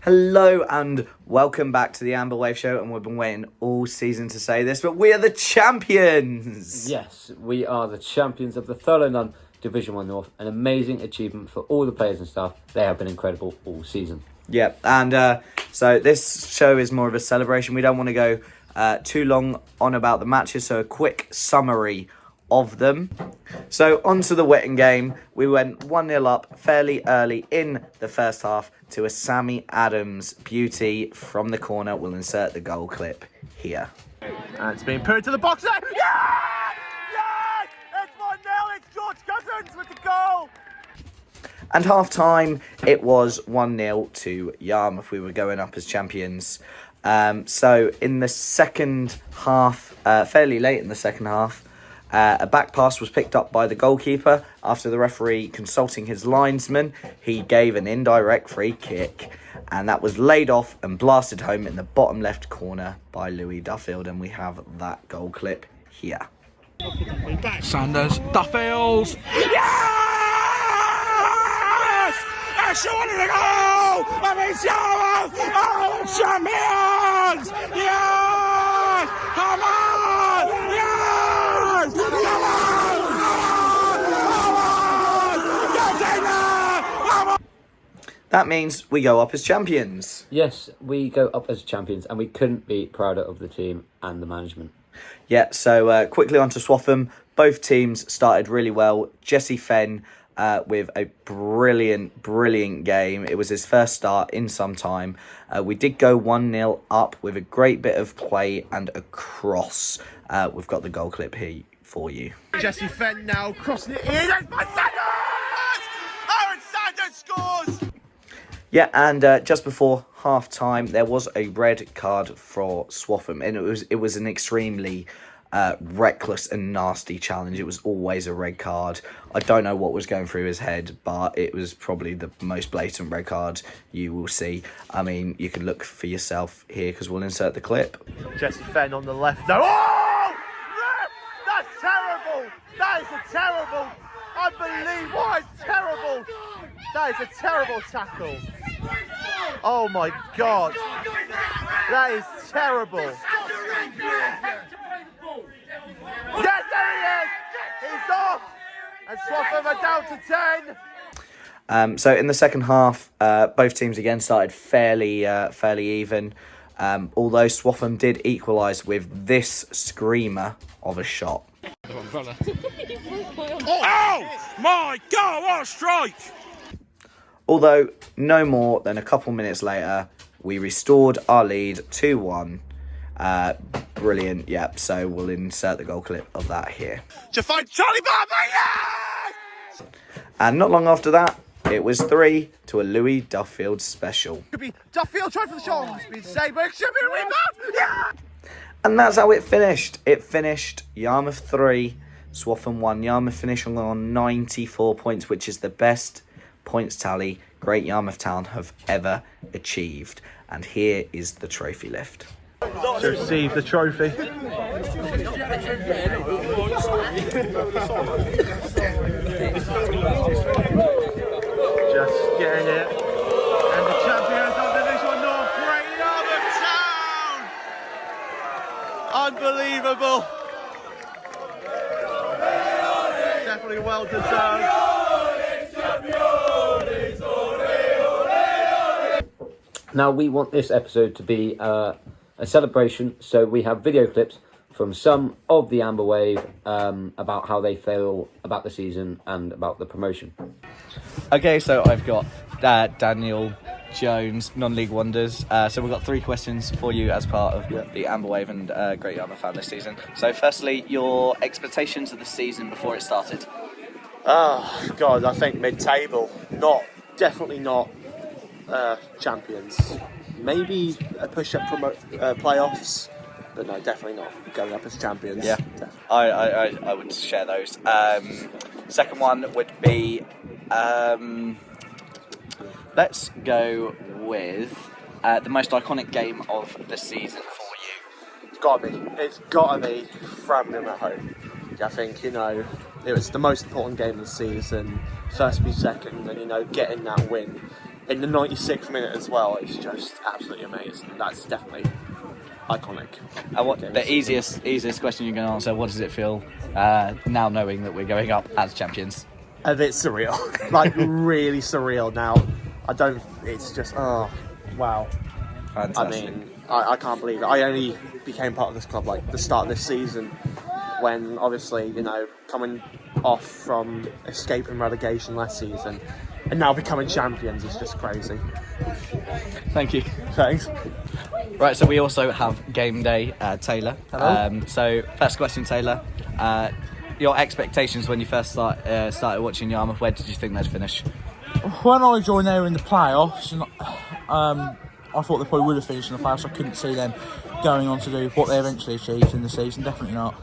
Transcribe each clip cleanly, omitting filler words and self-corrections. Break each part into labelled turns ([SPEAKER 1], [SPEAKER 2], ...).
[SPEAKER 1] Hello and welcome back to the Amber Wave Show, and we've been waiting all season to say this, but we are the champions!
[SPEAKER 2] Yes, we are the champions of the Thurlow Division 1 North. An amazing achievement for all the players and staff. They have been incredible all season.
[SPEAKER 1] Yep, and so this show is more of a celebration. We don't want to go too long on about the matches, so a quick summary of them. So on to the Witten game. We went 1-0 up fairly early in the first half to a Sammy Adams beauty from the corner. We'll insert the goal clip here.
[SPEAKER 3] And it's being put to the box. Yeah! Yeah! It's 1-0. It's George Cousins with the goal.
[SPEAKER 1] And half-time, it was 1-0 to Yarmouth. We were going up as champions. So in the second half, fairly late in the second half, a back pass was picked up by the goalkeeper. After the referee consulting his linesman, he gave an indirect free kick, and that was laid off and blasted home in the bottom left corner by Louis Duffield, and we have that goal clip here.
[SPEAKER 4] Sanders, Duffield! Yes! That's surely the goal! I mean, Yarmouth are the champions! Yes! Come on! Yes! Come on!
[SPEAKER 1] That means we go up as champions.
[SPEAKER 2] Yes, we go up as champions, and we couldn't be prouder of the team and the management.
[SPEAKER 1] Yeah, so quickly on to Swaffham. Both teams started really well. Jesse Fenn with a brilliant game. It was his first start in some time. We did go 1-0 up with a great bit of play and a cross. We've got the goal clip here for you.
[SPEAKER 3] Jesse Fenn now crossing it in. It's by Sanders! Aaron Sanders scores!
[SPEAKER 1] Yeah, and just before half-time, there was a red card for Swaffham, and it was an extremely reckless and nasty challenge. It was always a red card. I don't know what was going through his head, but it was probably the most blatant red card you will see. I mean, you can look for yourself here because we'll insert the clip.
[SPEAKER 3] Jesse Fenn on the left now. Oh! Ref! That's terrible! That is a terrible... Unbelievable! What a terrible... That is a terrible tackle. Oh my God. That is terrible. Yes, there he is! He's off! And Swaffham are down to 10.
[SPEAKER 1] So in the second half, both teams again started fairly even. Although Swaffham did equalise with this screamer of a shot.
[SPEAKER 4] Oh my God, what a strike!
[SPEAKER 1] Although no more than a couple minutes later, we restored our lead 2-1. Brilliant, yep. So we'll insert the goal clip of that here.
[SPEAKER 3] To find Charlie Barber, yes!
[SPEAKER 1] And not long after that, it was 3 to a Louis Duffield special.
[SPEAKER 3] Could be Duffield trying for the shot. It's been saved, but it should be a rebound. Yeah!
[SPEAKER 1] And that's how it finished. It finished Yarmouth 3, Swaffham 1. Yarmouth finished on 94 points, which is the best points tally Great Yarmouth Town have ever achieved. And here is the trophy lift.
[SPEAKER 3] To receive the trophy. Just getting it. And the champions of Division 1 North, Great Yarmouth Town! Unbelievable. Definitely well deserved.
[SPEAKER 2] Now, we want this episode to be a celebration, so we have video clips from some of the Amber Wave about how they feel about the season and about the promotion.
[SPEAKER 1] Okay, so I've got Daniel Jones, Non-League Wonders. So we've got 3 questions for you as part of the Amber Wave and Great Yarmouth Fan this season. So firstly, your expectations of the season before it started?
[SPEAKER 5] Oh, God, I think mid-table. Definitely not champions. Maybe a push-up playoffs, but no, definitely not going up as champions.
[SPEAKER 1] Yeah, I would share those. Second one would be, let's go with the most iconic game of the season for you.
[SPEAKER 5] It's got to be Framlingham at home. I think, it was the most important game of the season, first v second, and, getting that win in the 96th minute as well. It's just absolutely amazing. That's definitely iconic.
[SPEAKER 1] And what the easiest question you can answer? What does it feel now knowing that we're going up as champions?
[SPEAKER 5] A bit surreal, like really surreal now. It's just, oh, wow.
[SPEAKER 1] Fantastic.
[SPEAKER 5] I mean, I can't believe it. I only became part of this club like the start of this season, when obviously, you know, coming off from escaping relegation last season and now becoming champions is just crazy.
[SPEAKER 1] Thank you.
[SPEAKER 5] Thanks.
[SPEAKER 1] Right, so we also have game day, Taylor.
[SPEAKER 5] Hello.
[SPEAKER 1] So first question, Taylor. Your expectations when you first started watching Yarmouth, where did you think they'd finish?
[SPEAKER 4] When I joined there in the playoffs, and I thought they probably would have finished in the playoffs. I couldn't see them going on to do what they eventually achieved in the season. Definitely not.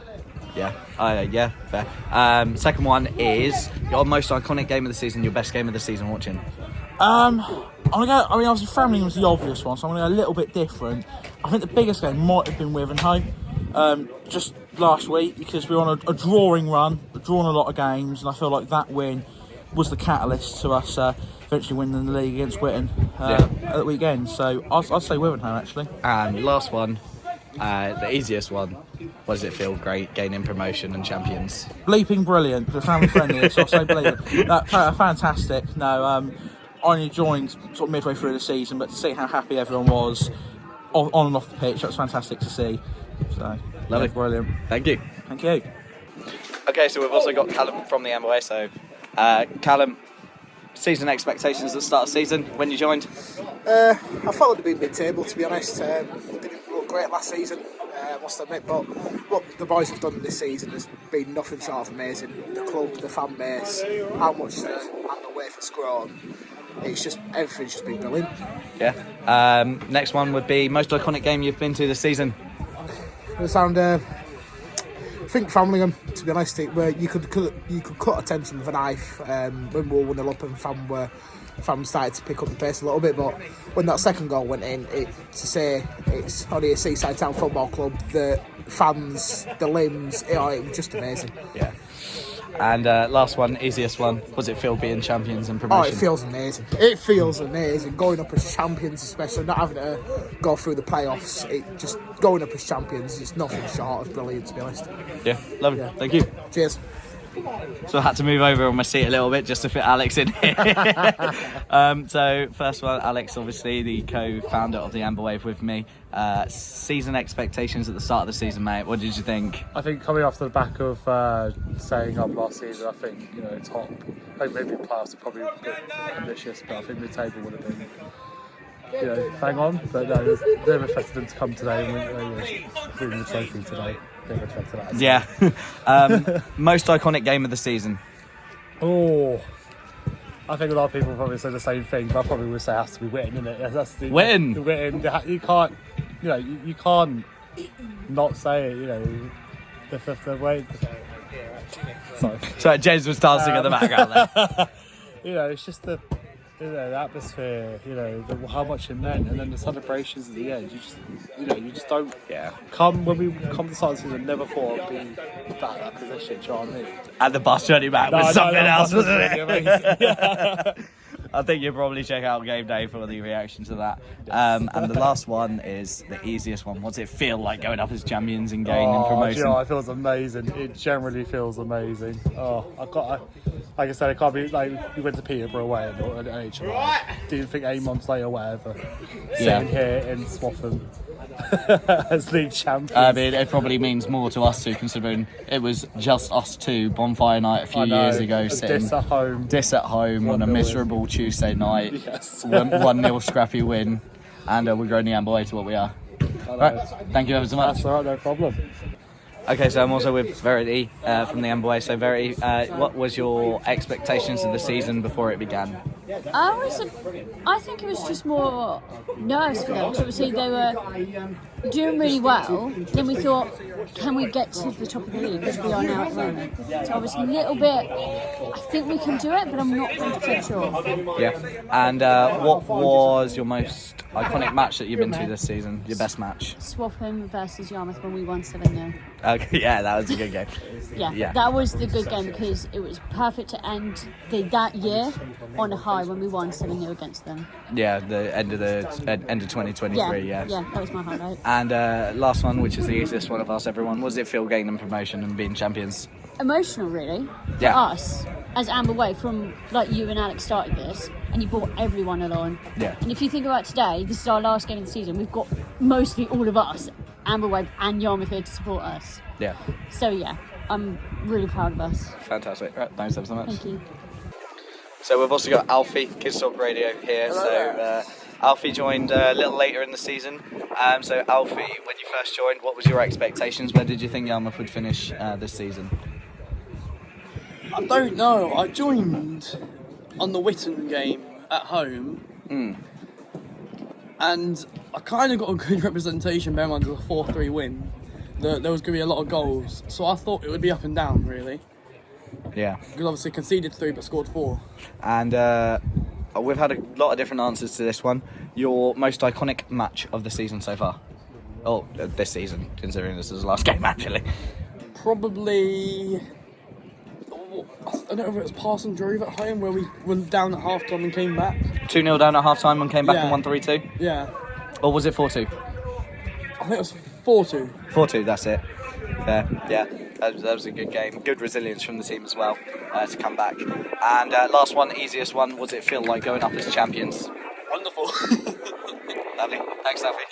[SPEAKER 1] Yeah, fair. Second one is your most iconic game of the season, your best game of the season watching.
[SPEAKER 4] I'm gonna go. I mean, obviously, Framlingham was the obvious one, so I'm gonna go a little bit different. I think the biggest game might have been Wivenhoe, just last week, because we were on a drawing run, drawn a lot of games, and I feel like that win was the catalyst to us eventually winning the league against Witton at the weekend. So I'd say Wivenhoe actually.
[SPEAKER 1] And last one, the easiest one. What does it feel great gaining promotion and champions?
[SPEAKER 4] Bleeping brilliant, the family friendly, so I'll say bleeping. Fantastic. No, I only joined sort of midway through the season, but to see how happy everyone was on and off the pitch, that's fantastic to see. So,
[SPEAKER 1] Lovely.
[SPEAKER 4] Yeah, brilliant.
[SPEAKER 1] Thank you.
[SPEAKER 4] Thank you.
[SPEAKER 1] Okay, so we've also got Callum from the MOA. So, Callum, season expectations at the start of the season when you joined?
[SPEAKER 6] I thought it'd be mid-table, to be honest. Didn't look great last season, I must admit, but what the boys have done this season has been nothing short of amazing. The club, the fan base, how much and the way it's grown. It's just, everything's just been brilliant.
[SPEAKER 1] Yeah. Next one would be most iconic game you've been to this season.
[SPEAKER 6] I think Framlingham, to be honest, where you could cut attention with a knife when we were 1-0 up and fans started to pick up the pace a little bit, but when that second goal went in, to say it's only a seaside town football club, the fans, the limbs, it was just amazing.
[SPEAKER 1] Yeah. And last one, easiest one. What does it feel being champions and
[SPEAKER 6] Oh,
[SPEAKER 1] promotion?
[SPEAKER 6] it feels amazing. It feels amazing. Going up as champions, especially, not having to go through the playoffs. Just going up as champions is nothing short of brilliant, to be honest.
[SPEAKER 1] Yeah, lovely.
[SPEAKER 6] Yeah.
[SPEAKER 1] Thank you.
[SPEAKER 6] Cheers.
[SPEAKER 1] So I had to move over on my seat a little bit just to fit Alex in here. So first one, Alex, obviously the co-founder of the Amber Wave with me. Season expectations at the start of the season, mate. What did you think?
[SPEAKER 7] I think coming off the back of staying up last season, I think, you know, top, I think maybe playoffs are probably a bit ambitious, but I think mid-table would have been, you know, bang on. But no, there's a bit of a threat to them to come today and win the trophy today. Bit of a threat to that.
[SPEAKER 1] Yeah. Most iconic game of the season.
[SPEAKER 7] Oh, I think a lot of people probably say the same thing, but I probably would say it has to be Witton, isn't it? That's the
[SPEAKER 1] Witton?
[SPEAKER 7] The Witton. You can't, you know, you can't not say it. You know, the way. Sorry.
[SPEAKER 1] So James was dancing in the background there.
[SPEAKER 7] You know, it's just the atmosphere. You know, how much it meant, and then the celebrations at the end. You just don't.
[SPEAKER 1] Yeah.
[SPEAKER 7] When we come to the start of the season, never thought it'd be that position. Do you know what I mean?
[SPEAKER 1] And the bus journey back was something else, wasn't it?
[SPEAKER 7] Really amazing.
[SPEAKER 1] I think you'll probably check out Game Day for the reaction to that. And the last one is the easiest one. What does it feel like going up as champions and gaining promotion?
[SPEAKER 7] You know, it feels amazing. It generally feels amazing. Like I said, it can't be like we went to Peterborough away and HMI. Didn't think 8 months later, whatever. Sitting here in Swaffham as league champions.
[SPEAKER 1] I mean, it probably means more to us too, considering it was just us two, bonfire night a few years ago, sitting this at home on a miserable Tuesday night.
[SPEAKER 7] Yes.
[SPEAKER 1] 1-0 scrappy win, and we're growing the Amber Way to what we are. Right, thank you ever so much.
[SPEAKER 7] That's all right, no problem.
[SPEAKER 1] Okay, so I'm also with Verity from the Amber Way. So Verity, what was your expectations of the season before it began?
[SPEAKER 8] I think it was just more nerves for them, because obviously they were doing really well. Then we thought, can we get to the top of the league, which we are now at the moment? So I was a little bit, I think we can do it, but I'm not 100% sure.
[SPEAKER 1] Yeah. And what was your most iconic match that you've been to this season? Your best match?
[SPEAKER 8] Swaffham versus Yarmouth when we won 7-0.
[SPEAKER 1] Okay, yeah, that was a good game.
[SPEAKER 8] Yeah, that was the good game, because it was perfect to end that year on a high. high when we won 7-0 against them.
[SPEAKER 1] Yeah, the end of 2023. Yeah.
[SPEAKER 8] Yeah, that was my highlight.
[SPEAKER 1] And last one, which is the easiest one of us, everyone, was it feel getting them promotion and being champions?
[SPEAKER 8] Emotional, really, for
[SPEAKER 1] Yeah.
[SPEAKER 8] us as Amber Wave. From like you and Alex started this, and you brought everyone along.
[SPEAKER 1] Yeah.
[SPEAKER 8] And if you think about today, this is our last game of the season. We've got mostly all of us, Amber Wave and Yarmouth, here to support us.
[SPEAKER 1] Yeah.
[SPEAKER 8] So yeah, I'm really proud of us.
[SPEAKER 1] Fantastic. Right, thanks ever so much.
[SPEAKER 8] Thank you.
[SPEAKER 1] So we've also got Alfie, Kids Talk Radio here. Alfie joined a little later in the season. So Alfie, when you first joined, what was your expectations? Where did you think Yarmouth would finish this season?
[SPEAKER 9] I don't know. I joined on the Witten game at home, and I kind of got a good representation. Bear in mind, it was a 4-3 win. There was going to be a lot of goals, so I thought it would be up and down, really.
[SPEAKER 1] Yeah.
[SPEAKER 9] Because obviously conceded 3 but scored 4.
[SPEAKER 1] And we've had a lot of different answers to this one. Your most iconic match of the season so far? Oh, this season, considering this is the last game, actually.
[SPEAKER 9] Probably... I don't know if it was Parson Drove at home where we went down at half time and came back.
[SPEAKER 1] 2-0 down at half time and came back
[SPEAKER 9] Yeah.
[SPEAKER 1] and won 3-2?
[SPEAKER 9] Yeah.
[SPEAKER 1] Or was it 4-2?
[SPEAKER 9] I think it was 4-2.
[SPEAKER 1] 4-2, that's it. Fair. Yeah, that was a good game. Good resilience from the team as well to come back. And last one, easiest one, was it feel like going up as champions?
[SPEAKER 9] Wonderful.
[SPEAKER 1] Lovely. Thanks, Alfie.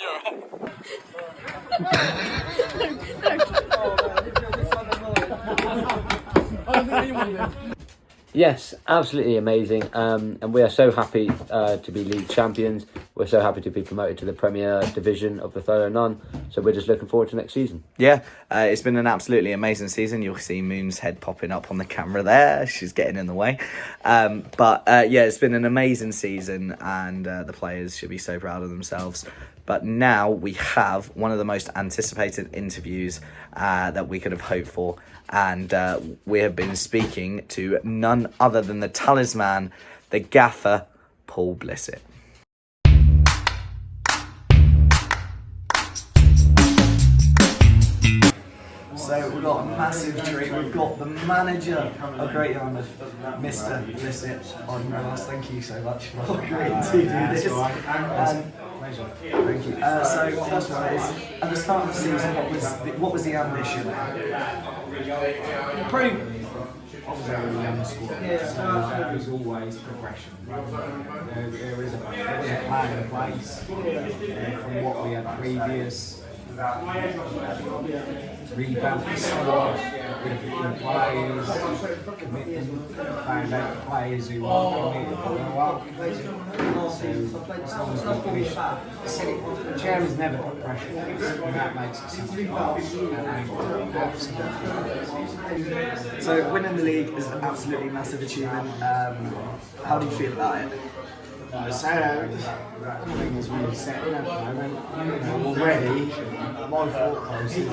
[SPEAKER 2] Yes, absolutely amazing. And we are so happy to be league champions. We're so happy to be promoted to the Premier Division of the Thorough None. So we're just looking forward to next season.
[SPEAKER 1] Yeah, it's been an absolutely amazing season. You'll see Moon's head popping up on the camera there. She's getting in the way. But it's been an amazing season, and the players should be so proud of themselves. But now we have one of the most anticipated interviews that we could have hoped for. And we have been speaking to none other than the talisman, the gaffer, Paul Blissett. So we've got a massive treat. We've got the manager of Great Yarmouth, Mr. Blissett, on with us. Thank you so much for agreeing to do this. Thank you. So first one is, at the start of the season, what was the ambition?
[SPEAKER 10] Pretty obviously young squad, so there was always progression. There was a plan in place from what we had previous. Revamp the squad, get rid of the players, commitment, find out the players who are committed to go up. So as long as we finish, the chairman's never put pressure on us, and that makes it something absolutely.
[SPEAKER 1] So winning the league is an absolutely massive achievement. How do you feel about it?
[SPEAKER 10] So, I think as we've set in at the moment, already, my thought process is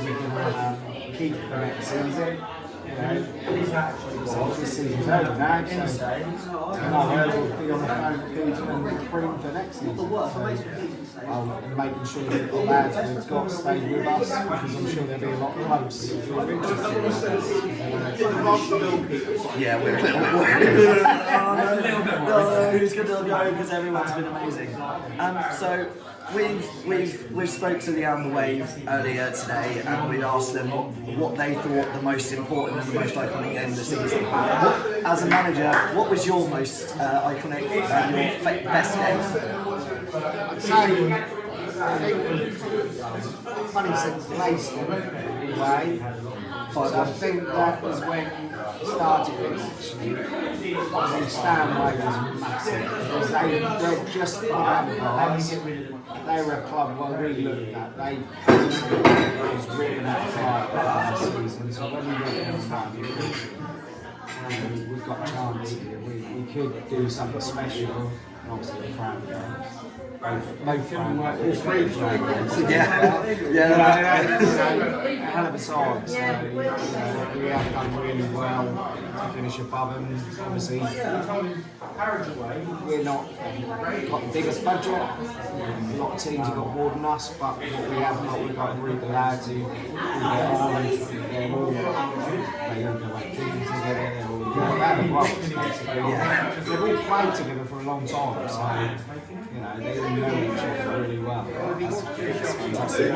[SPEAKER 10] we can keep for next season. So this season's over now, so tomorrow we'll be on the phone and recruiting for next season. So, making sure that the lads we've got stay with us, because I'm sure there'll be a lot of clubs who are interested in us.
[SPEAKER 1] Yeah, we're a little worried. No, who's going to go? Because everyone's been amazing. So we've spoke to the Amber Wave earlier today, and we asked them what they thought the most important and the most iconic game of the season. As a manager, what was your most iconic, your best game?
[SPEAKER 10] So, I think funny since Leicester away, I think that was when it started actually. Obviously Stanway was massive because they're just they were a club we looked at. They was ripping out the park this season. So when we went down, we've got a chance here. We could do something special. Obviously the Fran games. Both all three Fran games. A hell of a side. So we have done really well to finish above them. Obviously, we're not got the biggest budget. A lot of teams have got more than us, but what we have got, we've got a group of lads who get on. They all go like teams together. are the brothers, basically. They've all played together for a long time, so they all know each other really well. That's fantastic.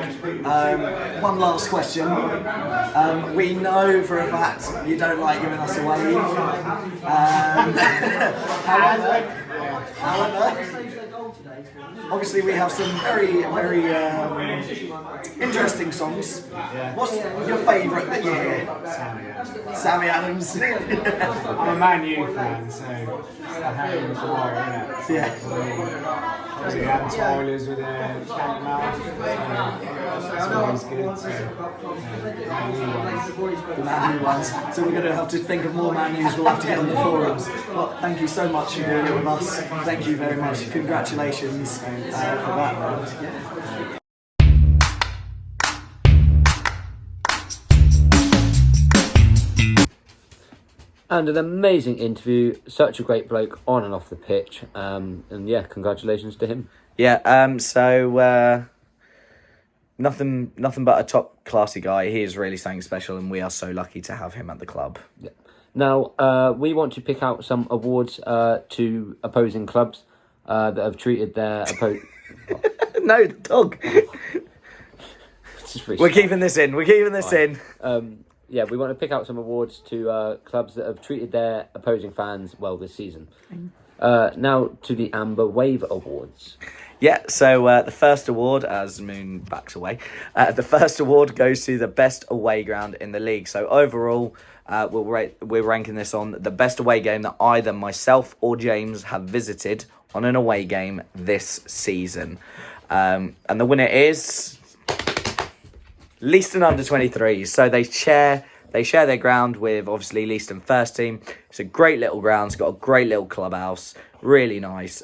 [SPEAKER 1] One last question. We know for a fact you don't like giving us a wave. However, obviously we have some very, very interesting songs. What's your favourite that you hear? Sammy Adams.
[SPEAKER 10] I'm a Man U fan, so it's the Harry Maguire, isn't it?
[SPEAKER 1] Yeah.
[SPEAKER 10] Obviously, Adam Tyler's with Cantwell. It's always good.
[SPEAKER 1] The Man U ones. So we're going to have to think of more Man U's. We'll have to get on the forums. Well, thank you so much for doing it with us. Thank you very much. Congratulations for that. Yeah.
[SPEAKER 2] And an amazing interview, such a great bloke on and off the pitch, and yeah, congratulations to him.
[SPEAKER 1] Yeah, so nothing but a top classy guy. He is really something special, and we are so lucky to have him at the club.
[SPEAKER 2] Yeah. Now, we want to pick out some awards to opposing clubs that have treated their
[SPEAKER 1] No, the dog. We're keeping this in. We're keeping this in.
[SPEAKER 2] Yeah, we want to pick out some awards to clubs that have treated their opposing fans well this season. Now to the Amber Wave Awards.
[SPEAKER 1] Yeah, so the first award, as Moon backs away, the first award goes to the best away ground in the league. So overall, we're ranking this on the best away game that either myself or James have visited on an away game this season. And the winner is Leiston Under-23s. So they share their ground with, obviously, Leiston first team. It's a great little ground. It's got a great little clubhouse. Really nice.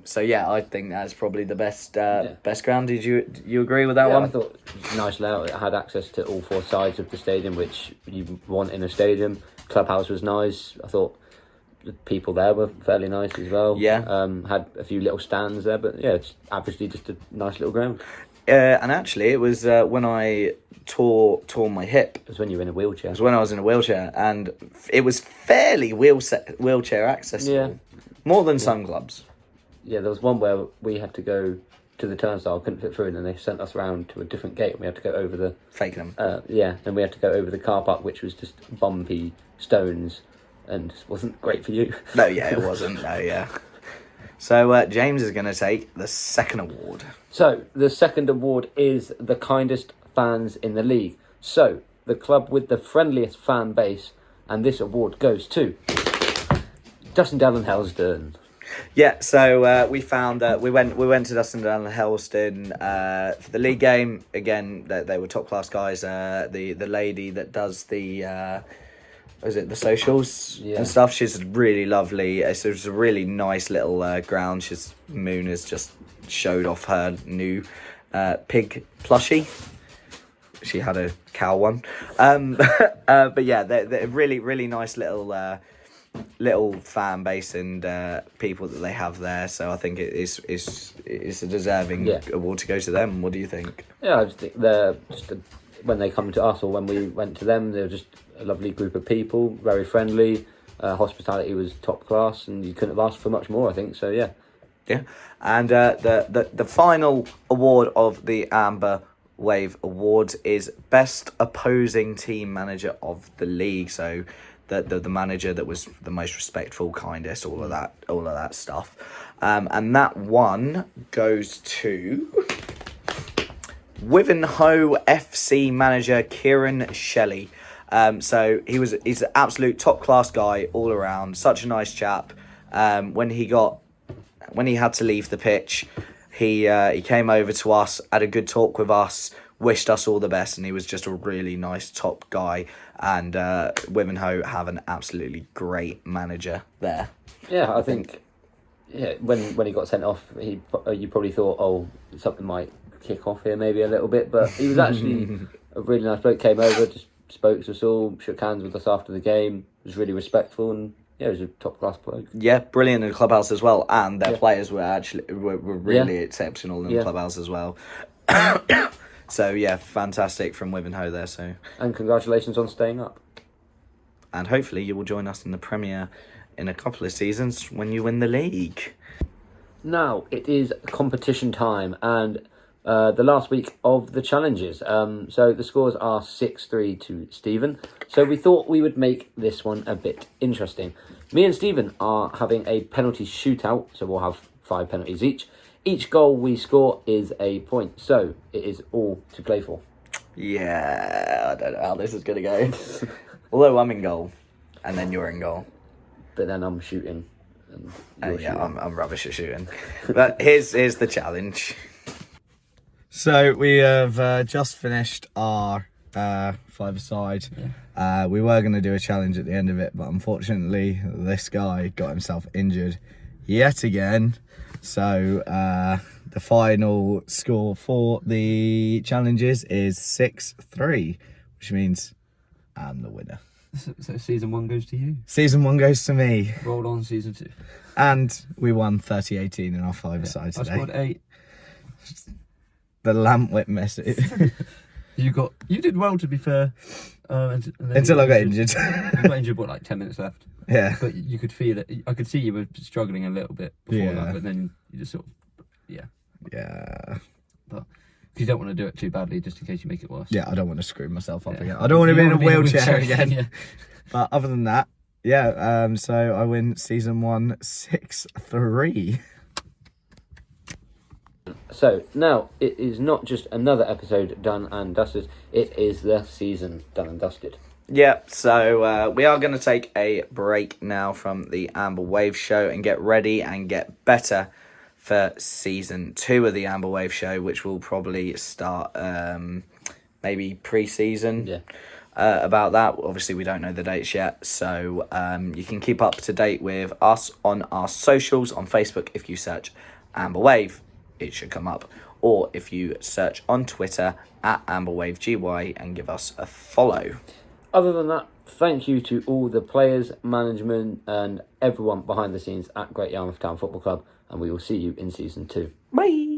[SPEAKER 1] So, yeah, I think that's probably the best best ground. Did you agree with that one?
[SPEAKER 2] I thought it was a nice layout. It had access to all four sides of the stadium, which you want in a stadium. Clubhouse was nice. I thought the people there were fairly nice as well.
[SPEAKER 1] Yeah.
[SPEAKER 2] Had a few little stands there, but, yeah, it's averagely just a nice little ground.
[SPEAKER 1] And actually, it was when I tore my hip.
[SPEAKER 2] It was when you were in a wheelchair.
[SPEAKER 1] It was when I was in a wheelchair, and it was fairly wheelchair accessible.
[SPEAKER 2] Yeah.
[SPEAKER 1] More than some clubs.
[SPEAKER 2] Yeah, there was one where we had to go to the turnstile, couldn't fit through, and then they sent us round to a different gate, and we had to go over the...
[SPEAKER 1] Fakenham.
[SPEAKER 2] And we had to go over the car park, which was just bumpy stones, and wasn't great for you.
[SPEAKER 1] No, yeah, it wasn't. No, yeah. So, James is going to take the second award.
[SPEAKER 2] So, the second award is the kindest fans in the league. So, the club with the friendliest fan base, and this award goes to Dussindale and Helston.
[SPEAKER 1] Yeah, so we found we went to Dussindale and Helston for the league game. Again, they were top class guys. The lady that does the the socials and stuff, she's really lovely. It was a really nice little ground. Moon has just showed off her new pig plushie. She had a cow one, but yeah, they're really, really nice little fan base and people that they have there. So I think it's a deserving award to go to them. What do you think?
[SPEAKER 2] Yeah, I just think they're when they come to us or when we went to them, they were just a lovely group of people, very friendly. Hospitality was top class, and you couldn't have asked for much more, I think. So yeah.
[SPEAKER 1] Yeah, and the final award of the Amber Wave Awards is Best Opposing Team Manager of the League. So the manager that was the most respectful, kindest, all of that stuff. And that one goes to Wivenhoe FC manager Kieran Shelley. So he's an absolute top class guy all around. Such a nice chap. When he had to leave the pitch, he came over to us, had a good talk with us, wished us all the best, and he was just a really nice top guy. And Wivenhoe have an absolutely great manager there.
[SPEAKER 2] Yeah, I think when he got sent off, you probably thought, something might kick off here maybe a little bit, but he was actually a really nice bloke. Came over, just spoke to us all, shook hands with us after the game, was really respectful, and yeah, he was a top class bloke. Yeah,
[SPEAKER 1] brilliant in the clubhouse as well, and their players were really exceptional in the clubhouse as well. So yeah, fantastic from Wivenhoe there. So
[SPEAKER 2] and congratulations on staying up.
[SPEAKER 1] and hopefully you will join us in the Premier in a couple of seasons when you win the league.
[SPEAKER 2] Now, it is competition time, and the last week of the challenges. So the scores are 6-3 to Stephen. So we thought we would make this one a bit interesting. Me and Stephen are having a penalty shootout, so we'll have 5 penalties each. Each goal we score is a point, so it is all to play for.
[SPEAKER 1] Yeah, I don't know how this is going to go. Although I'm in goal, and then you're in goal.
[SPEAKER 2] But then I'm shooting. And
[SPEAKER 1] Yeah, I'm rubbish at shooting. But here's the challenge. So we have just finished our five-a-side. Yeah. We were going to do a challenge at the end of it, but unfortunately this guy got himself injured yet again. So the final score for the challenges is 6-3, which means I'm the winner.
[SPEAKER 11] So season 1 goes to you.
[SPEAKER 1] Season 1 goes to me.
[SPEAKER 11] Roll on season 2.
[SPEAKER 1] And we won 30-18 in our five-a-side today.
[SPEAKER 11] I scored 8.
[SPEAKER 1] The lamp whip message.
[SPEAKER 11] You did well, to be fair.
[SPEAKER 1] Until I got injured.
[SPEAKER 11] You got injured, like 10 minutes left.
[SPEAKER 1] Yeah.
[SPEAKER 11] But you could feel it. I could see you were struggling a little bit before that, but then you just sort of, yeah. But you don't want to do it too badly, just in case you make it worse.
[SPEAKER 1] Yeah, I don't want to screw myself up again. I don't want to be in a wheelchair again.
[SPEAKER 11] Yeah.
[SPEAKER 1] But other than that, yeah. So I win season 1 6-3.
[SPEAKER 2] So now it is not just another episode done and dusted, it is the season done and dusted.
[SPEAKER 1] Yeah, so we are going to take a break now from the Amber Wave show and get ready and get better for season 2 of the Amber Wave show, which will probably start maybe pre-season.
[SPEAKER 2] Yeah.
[SPEAKER 1] About that. Obviously, we don't know the dates yet, so you can keep up to date with us on our socials. On Facebook, if you search Amber Wave, it should come up. Or if you search on Twitter at AmberWaveGY and give us a follow.
[SPEAKER 2] Other than that, thank you to all the players, management, and everyone behind the scenes at Great Yarmouth Town Football Club, and we will see you in season 2.
[SPEAKER 1] Bye!